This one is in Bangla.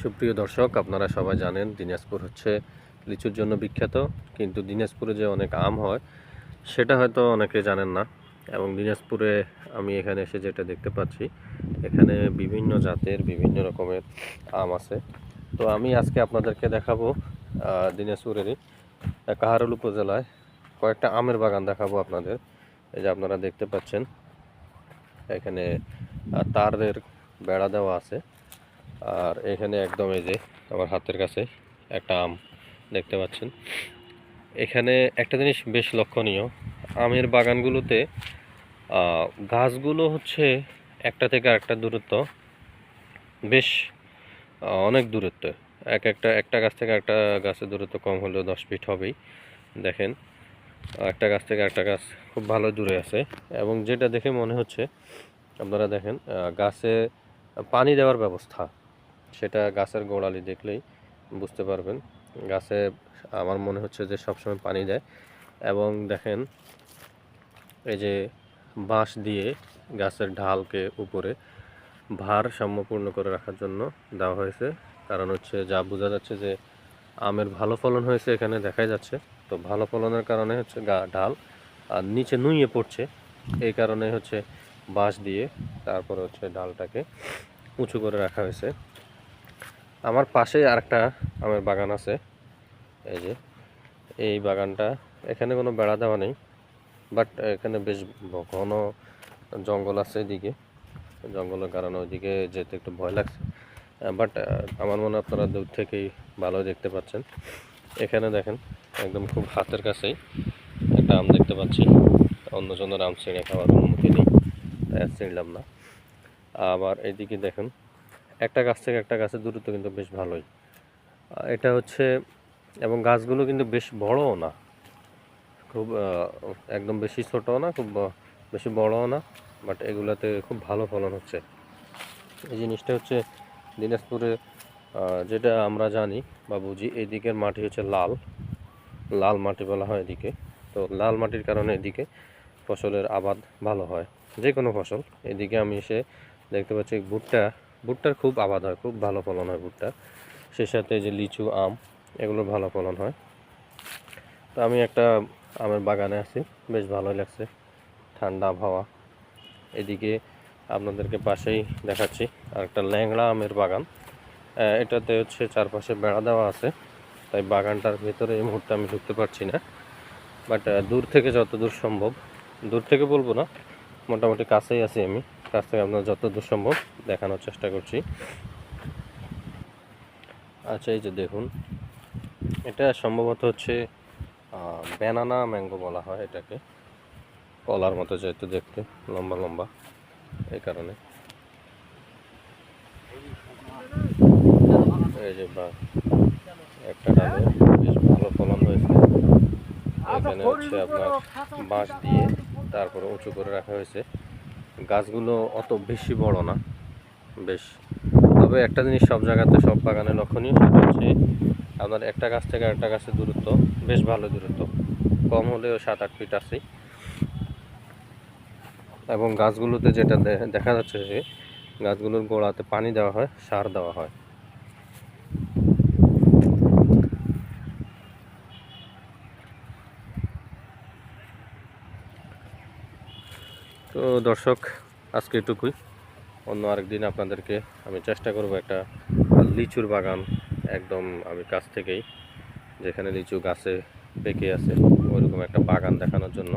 সুপ্রিয় দর্শক, আপনারা সবাই জানেন দিনাজপুর হচ্ছে লিচুর জন্য বিখ্যাত। কিন্তু দিনাজপুরে যে অনেক আম হয় সেটা হয়তো অনেকে জানেন না। এবং দিনাজপুরে আমি এখানে এসে যেটা দেখতে পাচ্ছি, এখানে বিভিন্ন জাতের বিভিন্ন রকমের আম আছে। তো আমি আজকে আপনাদেরকে দেখাবো দিনাজপুরেরই কাহারোল উপজেলায় কয়েকটা আমের বাগান দেখাবো আপনাদের। এই যে আপনারা দেখতে পাচ্ছেন এখানে তারের বেড়া দেওয়া আছে। আর এখানে একদম এই যে আমার হাতের কাছে একটা আম দেখতে পাচ্ছেন। এখানে একটা জিনিস বেশ লক্ষণীয়, আমের বাগানগুলোতে গাছগুলো হচ্ছে একটা থেকে আরেকটা দূরত্ব বেশ অনেক দূরত্ব। একটা গাছ থেকে একটা গাছের দূরত্ব কম হলেও 10 ফিট হবেই। দেখেন, একটা গাছ থেকে একটা গাছ খুব ভালো দূরে আছে। এবং যেটা দেখে মনে হচ্ছে, আপনারা দেখেন গাছে পানি দেওয়ার ব্যবস্থা, সেটা গাছের গোড়ালি দেখলেই বুঝতে পারবেন। গাছে আমার মনে হচ্ছে যে সবসময় পানি দেয়। এবং দেখেন এই যে বাঁশ দিয়ে গাছের ঢালকে উপরে ভার সাম্যপূর্ণ করে রাখার জন্য দেওয়া হয়েছে। কারণ হচ্ছে যা বোঝা যাচ্ছে যে আমের ভালো ফলন হয়েছে, এখানে দেখাই যাচ্ছে। তো ভালো ফলনের কারণে হচ্ছে ঢাল আর নিচে নুইয়ে পড়ছে, এই কারণে হচ্ছে বাঁশ দিয়ে তারপরে হচ্ছে ডালটাকে উঁচু করে রাখা হয়েছে। আমার পাশে আরেকটা আমের বাগান আছে। এই যে এই বাগানটা, এখানে কোনো বেড়া দেওয়া নেই, বাট এখানে বেশ ঘন জঙ্গল আছে। এদিকে জঙ্গলের কারণে ওইদিকে যেতে একটু ভয় লাগছে, বাট আমার মনে হয় আপনারা দূর থেকেই ভালো দেখতে পাচ্ছেন। এখানে দেখেন একদম খুব হাতের কাছেই একটা আম দেখতে পাচ্ছি। অন্যজনের আম ছিঁড়ে খাওয়ার অনুমতি নেই, তাই ছিঁড়লাম না। আবার এইদিকে দেখেন একটা গাছ থেকে একটা গাছের দূরত্ব কিন্তু বেশ ভালোই। এটা হচ্ছে, এবং গাছগুলো কিন্তু বেশ বড়ও না, খুব একদম বেশি ছোটও না, খুব বেশি বড়ও না, বাট এগুলাতে খুব ভালো ফলন হচ্ছে। এই জিনিসটা হচ্ছে দিনাজপুরে যেটা আমরা জানি বা বুঝি, এদিকের মাটি হচ্ছে লাল লাল মাটি বলা হয় এদিকে। তো লাল মাটির কারণে এদিকে ফসলের আবাদ ভালো হয়, যে কোনো ফসল। এদিকে আমি এসে দেখতে পাচ্ছি ভুট্টার খুব আবাদ হয়, খুব ভালো ফলন হয় ভুট্টা। সে সাথে যে লিচু, আম, এগুলোর ভালো ফলন হয়। তো আমি একটা আমের বাগানে আছি, বেশ ভালোই লাগছে, ঠান্ডা আবহাওয়া। এদিকে আপনাদেরকে পাশেই দেখাচ্ছি আর একটা ল্যাংড়া আমের বাগান। এটাতে হচ্ছে চারপাশে বেড়া দেওয়া আছে, তাই বাগানটার ভেতরে এই মুহূর্তে আমি ঢুকতে পারছি না। বাট দূর থেকে যতদূর সম্ভব, দূর থেকে বলবো না, মোটামুটি কাছেই আছি আমি। কাছ থেকে আপনার যতদূর সম্ভব দেখানোর চেষ্টা করছি। আচ্ছা, এই যে দেখুন, এটা সম্ভবত হচ্ছে ব্যানানা ম্যাঙ্গো বলা হয় এটাকে। কলার মতো যেহেতু দেখতে, লম্বা লম্বা, এই কারণে। এই যে একটা ডালে বেশ ভালো ফলন হয়েছে। এখানে হচ্ছে আপনার বাঁশ দিয়ে তারপরে উঁচু করে রাখা হয়েছে। গাছগুলো অত বেশি বড় না, বেশ। তবে একটা জিনিস সব জায়গাতে, সব বাগানে লক্ষণীয়, সেটা হচ্ছে আপনার একটা গাছ থেকে একটা গাছের দূরত্ব বেশ ভালো দূরত্ব, কম হলেও 7-8 ফিট আছে। এবং গাছগুলোতে যেটা দেখা যাচ্ছে যে গাছগুলোর গোড়াতে পানি দেওয়া হয়, সার দেওয়া হয়। তো দর্শক, আজকে এটুকুই। অন্য আরেকদিন আপনাদেরকে আমি চেষ্টা করব একটা লিচুর বাগান, একদম আমি কাছ থেকেই, যেখানে লিচু গাছে পেকে আছে, ওইরকম একটা বাগান দেখানোর জন্য।